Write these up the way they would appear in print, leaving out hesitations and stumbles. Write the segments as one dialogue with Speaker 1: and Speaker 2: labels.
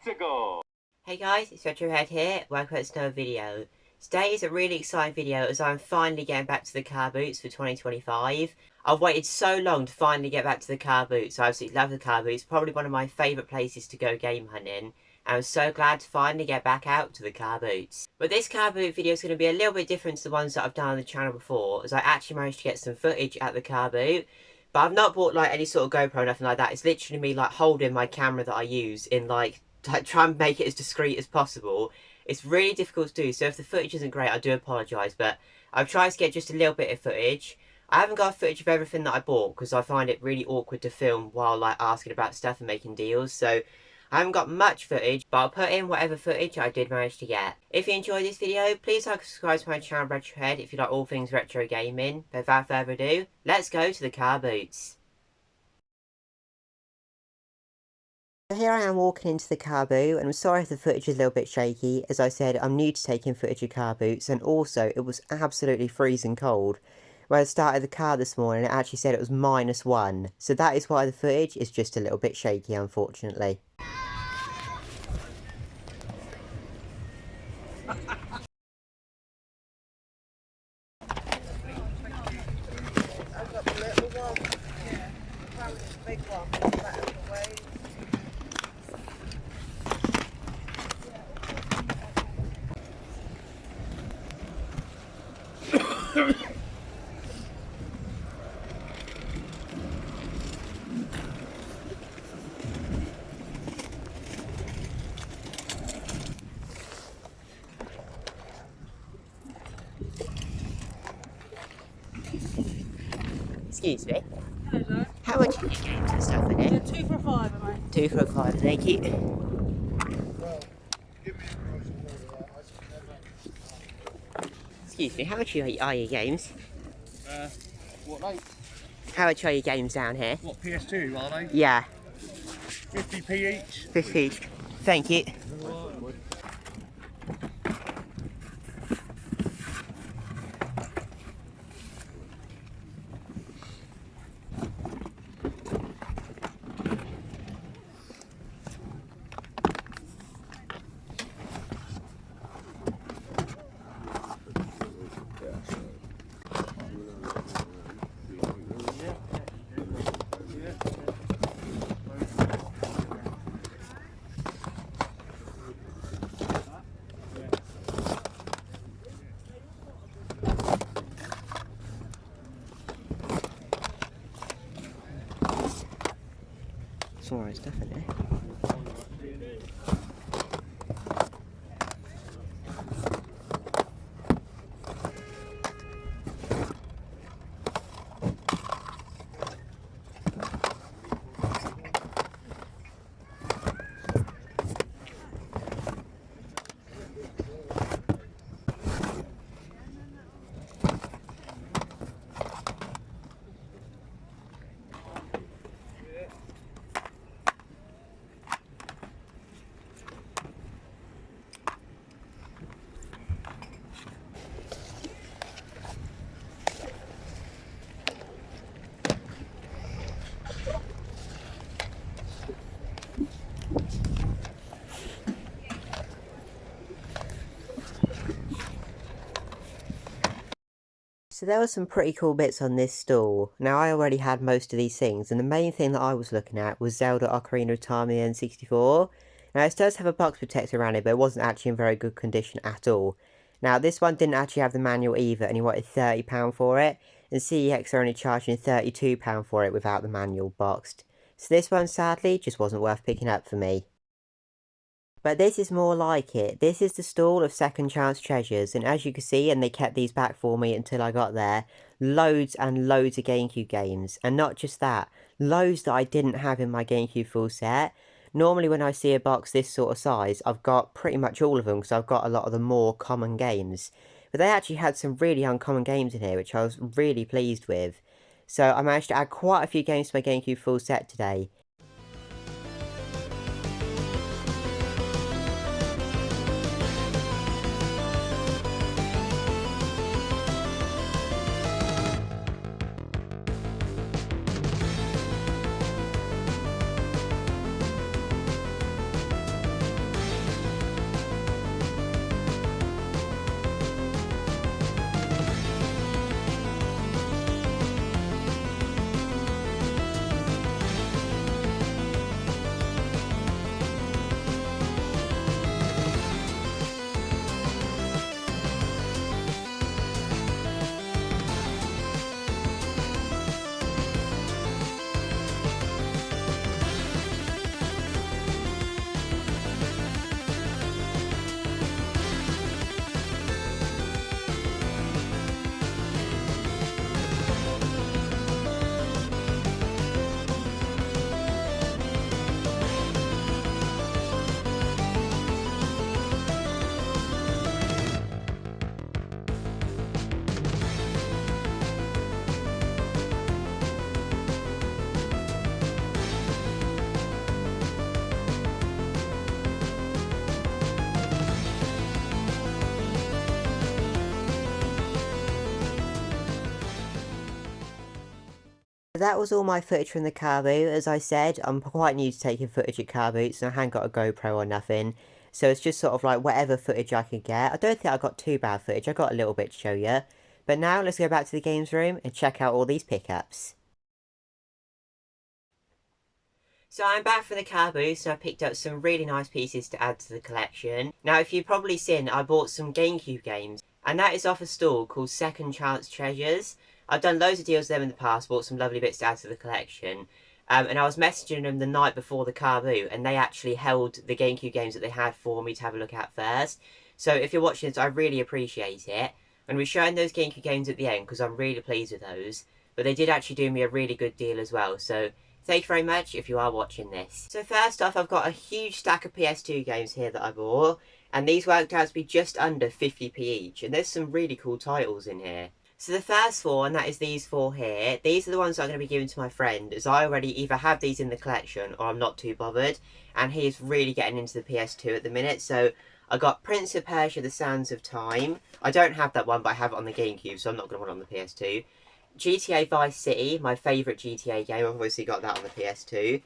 Speaker 1: go!
Speaker 2: Hey guys, it's Retrohead here, welcome to another video. Today is a really exciting video as I'm finally getting back to the car boots for 2025. I've waited so long to finally get back to the car boots. I absolutely love the car boots, probably one of my favourite places to go game hunting. And I'm so glad to finally get back out to the car boots. But this car boot video is going to be a little bit different to the ones that I've done on the channel before, as I actually managed to get some footage at the car boot. But I've not bought like any sort of GoPro or nothing like that. It's literally me like holding my camera that I use in like try and make it as discreet as possible. It's really difficult to do, so if the footage isn't great, I do apologise, but I've tried to get just a little bit of footage. I haven't got footage of everything that I bought, because I find it really awkward to film while like asking about stuff and making deals, so I haven't got much footage, but I'll put in whatever footage I did manage to get. If you enjoyed this video, please like and subscribe to my channel Retrohead if you like all things retro gaming. But without further ado, let's go to the car boots. So here I am walking into the car boot, and I'm sorry if the footage is a little bit shaky. As I said, I'm new to taking footage of car boots, and also it was absolutely freezing cold. When I started the car this morning, it actually said it was -1, so that is why the footage is just a little bit shaky, unfortunately. Excuse me.
Speaker 3: Hello.
Speaker 2: How much are your games and stuff in
Speaker 3: Yeah,
Speaker 2: it?
Speaker 3: 2 for a fiver, mate.
Speaker 2: 2 for a five, thank you. Excuse me, how much are your games?
Speaker 1: What, like?
Speaker 2: How much are your games down here?
Speaker 1: What, PS2, are they?
Speaker 2: Yeah,
Speaker 1: 50p each?
Speaker 2: 50 each. Thank you. Some alright stuff in there. So there were some pretty cool bits on this stall. Now I already had most of these things, and the main thing that I was looking at was Zelda Ocarina of Time N64. Now this does have a box protector around it, but it wasn't actually in very good condition at all. Now this one didn't actually have the manual either, and he wanted £30 for it, and CEX are only charging £32 for it without the manual boxed. So this one sadly just wasn't worth picking up for me. But this is more like it. This is the stall of second chance treasures, and as you can see, and they kept these back for me until I got there, loads and loads of Gamecube games. And not just that, loads that I didn't have in my Gamecube full set. Normally when I see a box this sort of size, I've got pretty much all of them because I've got a lot of the more common games. But they actually had some really uncommon games in here, which I was really pleased with. So I managed to add quite a few games to my Gamecube full set today. That was all my footage from the car boot. As I said, I'm quite new to taking footage at car boots, and I haven't got a GoPro or nothing. So it's just sort of like whatever footage I could get. I don't think I got too bad footage. I got a little bit to show you. But now let's go back to the games room and check out all these pickups. So I'm back from the car booth, and I picked up some really nice pieces to add to the collection. Now, if you've probably seen, I bought some Gamecube games, and that is off a stall called Second Chance Treasures. I've done loads of deals with them in the past, bought some lovely bits to add to the collection. And I was messaging them the night before the car boot, and they actually held the Gamecube games that they had for me to have a look at first. So if you're watching this, I really appreciate it. And we're showing those Gamecube games at the end, because I'm really pleased with those. But they did actually do me a really good deal as well, so thank you very much if you are watching this. So first off, I've got a huge stack of PS2 games here that I bought, and these worked out to be just under 50p each, and there's some really cool titles in here. So the first four, and that is these four here, these are the ones that I'm going to be giving to my friend, as I already either have these in the collection or I'm not too bothered, and he is really getting into the PS2 at the minute. So I got Prince of Persia: The Sands of Time. I don't have that one, but I have it on the GameCube, so I'm not going to want it on the PS2. GTA Vice City, my favourite GTA game, I've obviously got that on the PS2.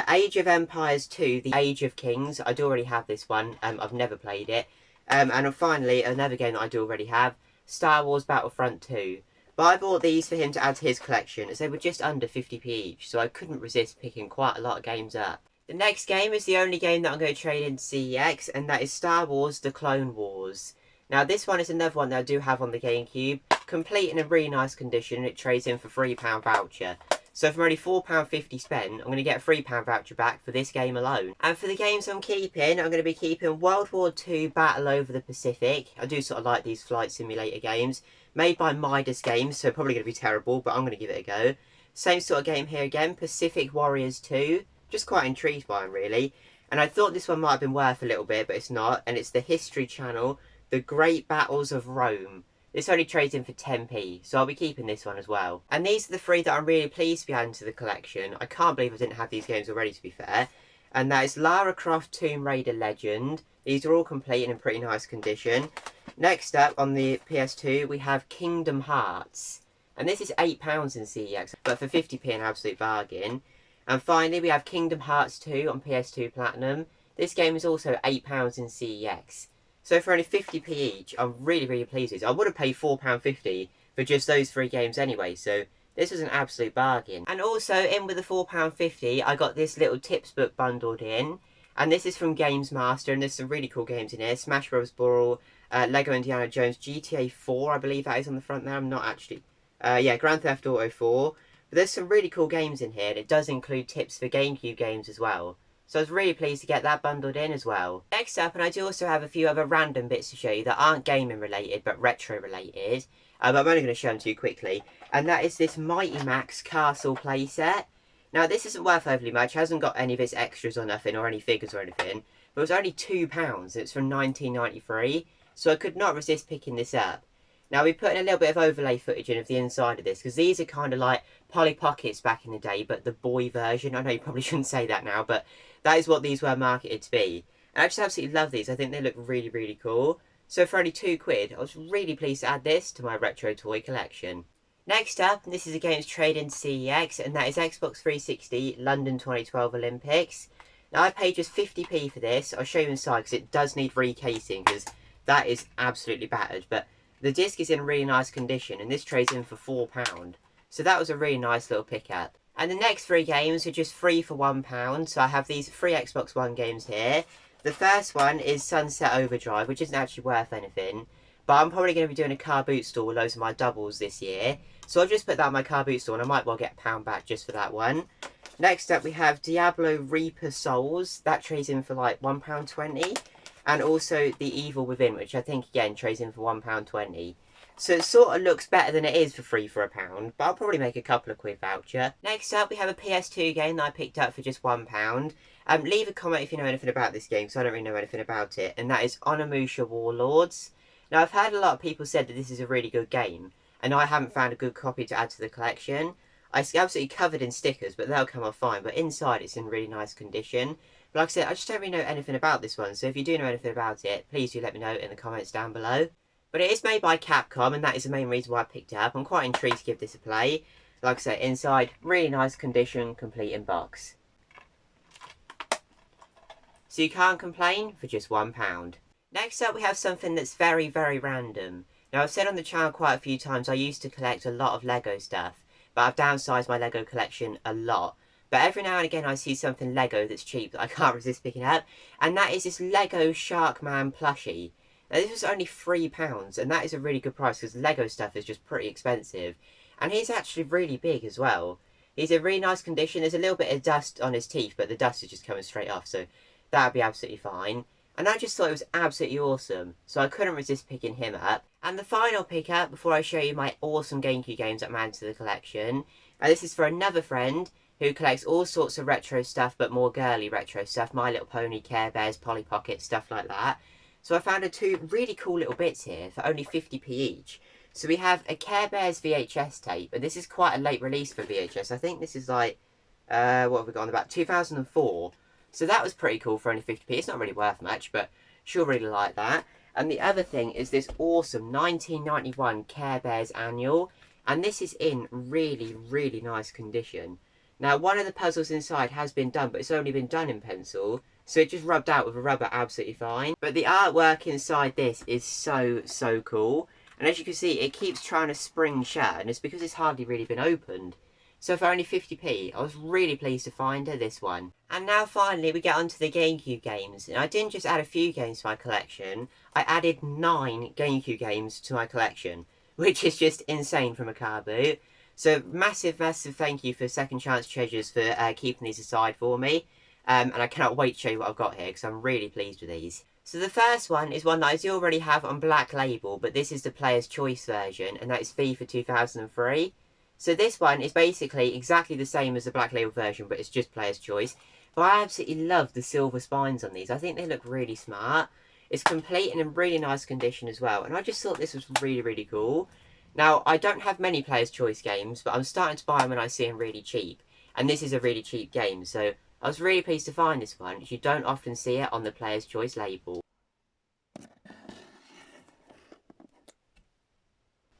Speaker 2: Age of Empires 2, The Age of Kings, I do already have this one, I've never played it. And finally, another game that I do already have, Star Wars Battlefront 2. But I bought these for him to add to his collection, as they were just under 50p each, so I couldn't resist picking quite a lot of games up. The next game is the only game that I'm going to trade in CEX, and that is Star Wars The Clone Wars. Now this one is another one that I do have on the GameCube, complete in a really nice condition, and it trades in for £3 voucher. So for only £4.50 spent, I'm going to get a £3 voucher back for this game alone. And for the games I'm keeping, I'm going to be keeping World War II Battle Over the Pacific. I do sort of like these flight simulator games, made by Midas Games, so probably going to be terrible, but I'm going to give it a go. Same sort of game here again, Pacific Warriors 2. Just quite intrigued by them really. And I thought this one might have been worth a little bit, but it's not. And it's the History Channel, The Great Battles of Rome. This only trades in for 10p, so I'll be keeping this one as well. And these are the three that I'm really pleased to be adding to the collection. I can't believe I didn't have these games already, to be fair. And that is Lara Croft Tomb Raider Legend. These are all complete and in pretty nice condition. Next up, on the PS2, we have Kingdom Hearts. And this is £8 in CEX, but for 50p an absolute bargain. And finally, we have Kingdom Hearts 2 on PS2 Platinum. This game is also £8 in CEX. So for only 50p each, I'm really, really pleased with this. I would have paid £4.50 for just those three games anyway, so this was an absolute bargain. And also, in with the £4.50, I got this little tips book bundled in. And this is from Games Master, and there's some really cool games in here. Smash Bros. Brawl, Lego Indiana Jones, GTA 4, I believe that is on the front there. I'm not actually... yeah, Grand Theft Auto 4. But there's some really cool games in here, and it does include tips for GameCube games as well. So I was really pleased to get that bundled in as well. Next up, and I do also have a few other random bits to show you that aren't gaming related, but retro related. But I'm only going to show them to you quickly. And that is this Mighty Max Castle playset. Now, this isn't worth overly much. It hasn't got any of its extras or nothing, or any figures or anything. But it was only £2. It's from 1993. So I could not resist picking this up. Now, we put in a little bit of overlay footage in of the inside of this, because these are kind of like Polly Pockets back in the day, but the boy version. I know you probably shouldn't say that now, but that is what these were marketed to be. And I just absolutely love these. I think they look really, really cool. So for only £2, I was really pleased to add this to my retro toy collection. Next up, this is a games trade in CEX, and that is Xbox 360 London 2012 Olympics. Now, I paid just 50p for this. I'll show you inside, because it does need recasing, because that is absolutely battered. But the disc is in really nice condition, and this trades in for £4. So that was a really nice little pickup. And the next three games are just free for £1. So I have these three Xbox One games here. The first one is Sunset Overdrive, which isn't actually worth anything. But I'm probably going to be doing a Carboot store with loads of my doubles this year. So I'll just put that on my Carboot store, and I might well get £1 back just for that one. Next up, we have Diablo Reaper Souls. That trades in for like £1.20. And also The Evil Within, which I think, again, trades in for £1.20. So it sort of looks better than it is for free for £1, but I'll probably make a couple of quid voucher. Next up, we have a PS2 game that I picked up for just £1. Leave a comment if you know anything about this game, because I don't really know anything about it, and that is Onimusha Warlords. Now, I've heard a lot of people said that this is a really good game, and I haven't found a good copy to add to the collection. It's absolutely covered in stickers, but they'll come off fine, but inside it's in really nice condition. But like I said, I just don't really know anything about this one, so if you do know anything about it, please do let me know in the comments down below. But it is made by Capcom, and that is the main reason why I picked it up. I'm quite intrigued to give this a play. Like I said, inside, really nice condition, complete in box. So you can't complain for just £1. Next up we have something that's very, very random. Now I've said on the channel quite a few times I used to collect a lot of Lego stuff, but I've downsized my Lego collection a lot. But every now and again I see something Lego that's cheap that I can't resist picking up, and that is this Lego Sharkman plushie. Now this was only £3, and that is a really good price because Lego stuff is just pretty expensive. And he's actually really big as well. He's in really nice condition. There's a little bit of dust on his teeth, but the dust is just coming straight off, so that'd be absolutely fine. And I just thought it was absolutely awesome, so I couldn't resist picking him up. And the final pickup, before I show you my awesome Gamecube games that I'm adding to the collection, and this is for another friend who collects all sorts of retro stuff, but more girly retro stuff, My Little Pony, Care Bears, Polly Pocket, stuff like that. So I found two really cool little bits here for only 50p each. So we have a Care Bears VHS tape, and this is quite a late release for VHS. I think this is like, what have we got on about 2004. So that was pretty cool for only 50p. It's not really worth much, but she'll really like that. And the other thing is this awesome 1991 Care Bears annual. And this is in really, really nice condition. Now, one of the puzzles inside has been done, but it's only been done in pencil. So it just rubbed out with a rubber absolutely fine. But the artwork inside this is so, so cool. And as you can see, it keeps trying to spring shut. And it's because it's hardly really been opened. So for only 50p, I was really pleased to find this one. And now finally we get onto the Gamecube games. And I didn't just add a few games to my collection, I added 9 Gamecube games to my collection. Which is just insane from a Carboot. So massive, massive thank you for Second Chance Treasures for keeping these aside for me. And I cannot wait to show you what I've got here because I'm really pleased with these. So the first one is one that I do already have on Black Label, but this is the Player's Choice version, and that is FIFA 2003. So this one is basically exactly the same as the Black Label version, but it's just Player's Choice. But I absolutely love the silver spines on these. I think they look really smart. It's complete and in really nice condition as well. And I just thought this was really, really cool. Now, I don't have many Player's Choice games, but I'm starting to buy them when I see them really cheap. And this is a really cheap game, so I was really pleased to find this one, because you don't often see it on the Player's Choice label.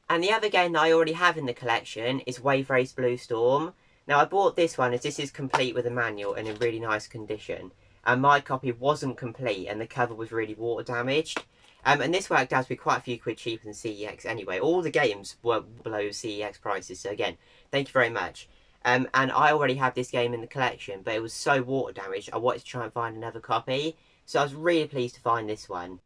Speaker 2: And the other game that I already have in the collection is Wave Race Blue Storm. Now I bought this one as this is complete with a manual and in really nice condition. And my copy wasn't complete and the cover was really water damaged. And this worked out to be quite a few quid cheaper than CEX anyway. All the games were below CEX prices, so again, thank you very much. And I already have this game in the collection, but it was so water damaged I wanted to try and find another copy. So I was really pleased to find this one.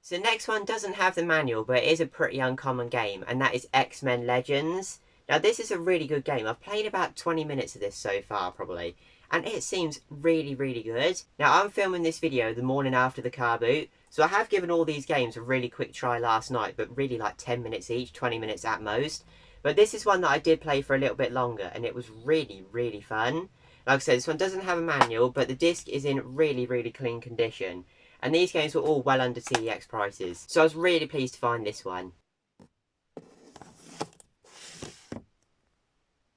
Speaker 2: So the next one doesn't have the manual, but it is a pretty uncommon game, and that is X-Men Legends. Now this is a really good game. I've played about 20 minutes of this so far, probably, and it seems really, really good. Now I'm filming this video the morning after the Carboot, so I have given all these games a really quick try last night, but really like 10 minutes each, 20 minutes at most. But this is one that I did play for a little bit longer, and it was really, really fun. Like I said, this one doesn't have a manual, but the disc is in really, really clean condition. And these games were all well under CEX prices, so I was really pleased to find this one.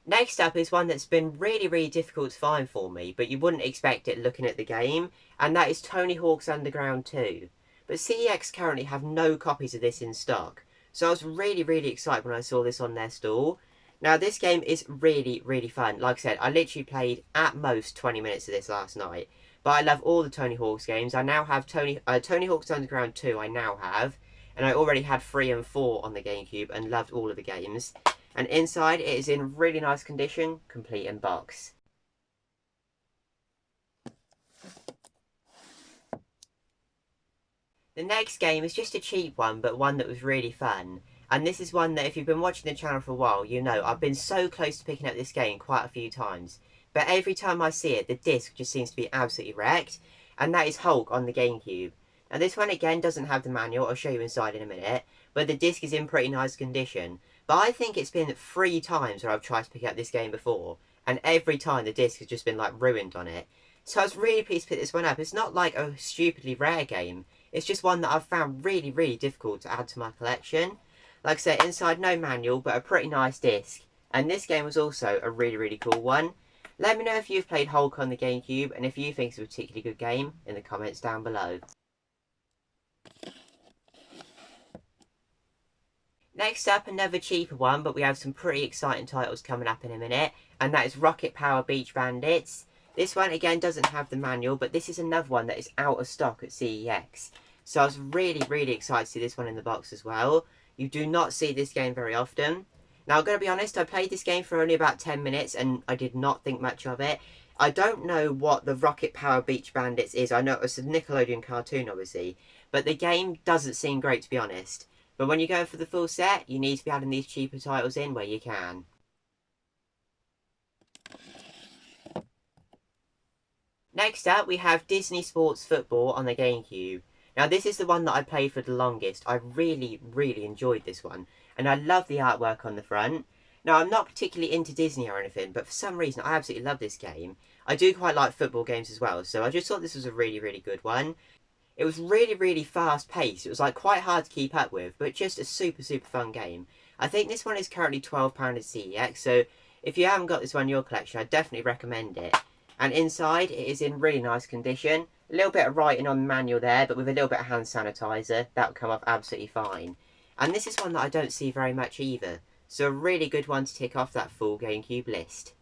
Speaker 2: Next up is one that's been really, really difficult to find for me, but you wouldn't expect it looking at the game, and that is Tony Hawk's Underground 2. But CEX currently have no copies of this in stock, so I was really, really excited when I saw this on their stall. Now this game is really, really fun. Like I said, I literally played at most 20 minutes of this last night. But I love all the Tony Hawk's games. I now have Tony Hawk's Underground 2, I now have. And I already had 3 and 4 on the Gamecube and loved all of the games. And inside it is in really nice condition, complete in box. The next game is just a cheap one, but one that was really fun. And this is one that if you've been watching the channel for a while, you know I've been so close to picking up this game quite a few times. But every time I see it, the disc just seems to be absolutely wrecked. And that is Hulk on the Gamecube. Now this one again doesn't have the manual, I'll show you inside in a minute. But the disc is in pretty nice condition. But I think it's been 3 times where I've tried to pick up this game before. And every time the disc has just been like ruined on it. So I was really pleased to pick this one up. It's not like a stupidly rare game. It's just one that I've found really, really difficult to add to my collection. Like I said, inside no manual, but a pretty nice disc. And this game was also a really, really cool one. Let me know if you've played Hulk on the Gamecube and if you think it's a particularly good game in the comments down below. Next up, another cheaper one, but we have some pretty exciting titles coming up in a minute, and that is Rocket Power Beach Bandits. This one, again, doesn't have the manual, but this is another one that is out of stock at CEX. So I was really excited to see this one in the box as well. You do not see this game very often. Now, I'm going to be honest, I played this game for only about 10 minutes, and I did not think much of it. I don't know what the Rocket Power Beach Bandits is. I know it's a Nickelodeon cartoon, obviously, but the game doesn't seem great, to be honest. But when you go for the full set, you need to be adding these cheaper titles in where you can. Next up, we have Disney Sports Football on the Gamecube. Now, this is the one that I played for the longest. I really enjoyed this one. And I love the artwork on the front. Now, I'm not particularly into Disney or anything, but for some reason, I absolutely love this game. I do quite like football games as well, so I just thought this was a really good one. It was really fast paced. It was like quite hard to keep up with, but just a super fun game. I think this one is currently £12 at CEX, so if you haven't got this one in your collection, I definitely recommend it. And inside, it is in really nice condition. A little bit of writing on the manual there, but with a little bit of hand sanitizer, that will come off absolutely fine. And this is one that I don't see very much either, so a really good one to tick off that full Gamecube list.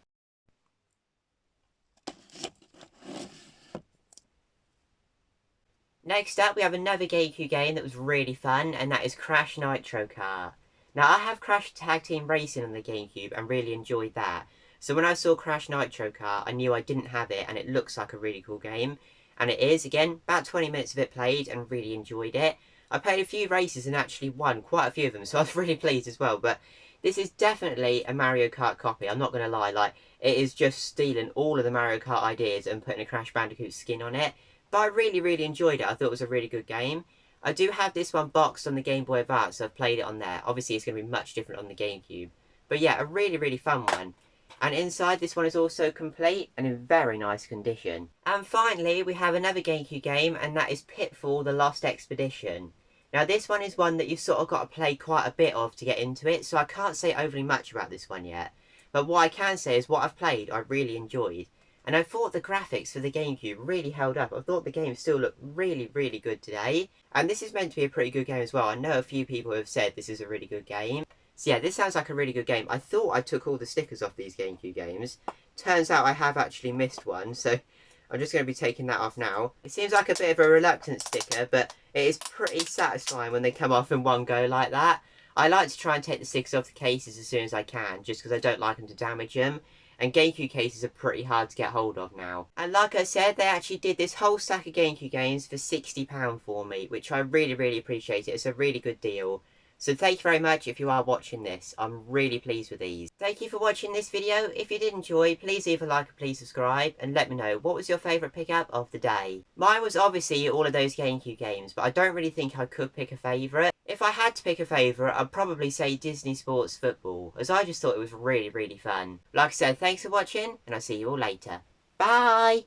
Speaker 2: Next up, we have another Gamecube game that was really fun, and that is Crash Nitro Kart. Now, I have Crash Tag Team Racing on the Gamecube and really enjoyed that. So when I saw Crash Nitro Kart, I knew I didn't have it, and it looks like a really cool game. And it is, again, about 20 minutes of it played, and really enjoyed it. I played a few races and actually won quite a few of them, so I was really pleased as well. But this is definitely a Mario Kart copy, I'm not going to lie. Like, it is just stealing all of the Mario Kart ideas and putting a Crash Bandicoot skin on it. But I really enjoyed it. I thought it was a really good game. I do have this one boxed on the Game Boy Advance, so I've played it on there. Obviously, it's going to be much different on the GameCube. But yeah, a really fun one. And inside, this one is also complete and in very nice condition. And finally, we have another GameCube game, and that is Pitfall: The Lost Expedition. Now, this one is one that you've sort of got to play quite a bit of to get into it, so I can't say overly much about this one yet. But what I can say is what I've played, I really enjoyed. And I thought the graphics for the GameCube really held up. I thought the game still looked really good today. And this is meant to be a pretty good game as well. I know a few people have said this is a really good game. So yeah, this sounds like a really good game. I thought I took all the stickers off these GameCube games. Turns out I have actually missed one, so I'm just going to be taking that off now. It seems like a bit of a reluctant sticker, but it is pretty satisfying when they come off in one go like that. I like to try and take the stickers off the cases as soon as I can, just because I don't like them to damage them. And GameCube cases are pretty hard to get hold of now. And like I said, they actually did this whole stack of GameCube games for £60 for me, which I really appreciate it. It's a really good deal. So thank you very much if you are watching this. I'm really pleased with these. Thank you for watching this video. If you did enjoy, please leave a like and please subscribe. And let me know, what was your favourite pickup of the day? Mine was obviously all of those GameCube games, but I don't really think I could pick a favourite. If I had to pick a favourite, I'd probably say Disney Sports Football, as I just thought it was really fun. Like I said, thanks for watching, and I'll see you all later. Bye!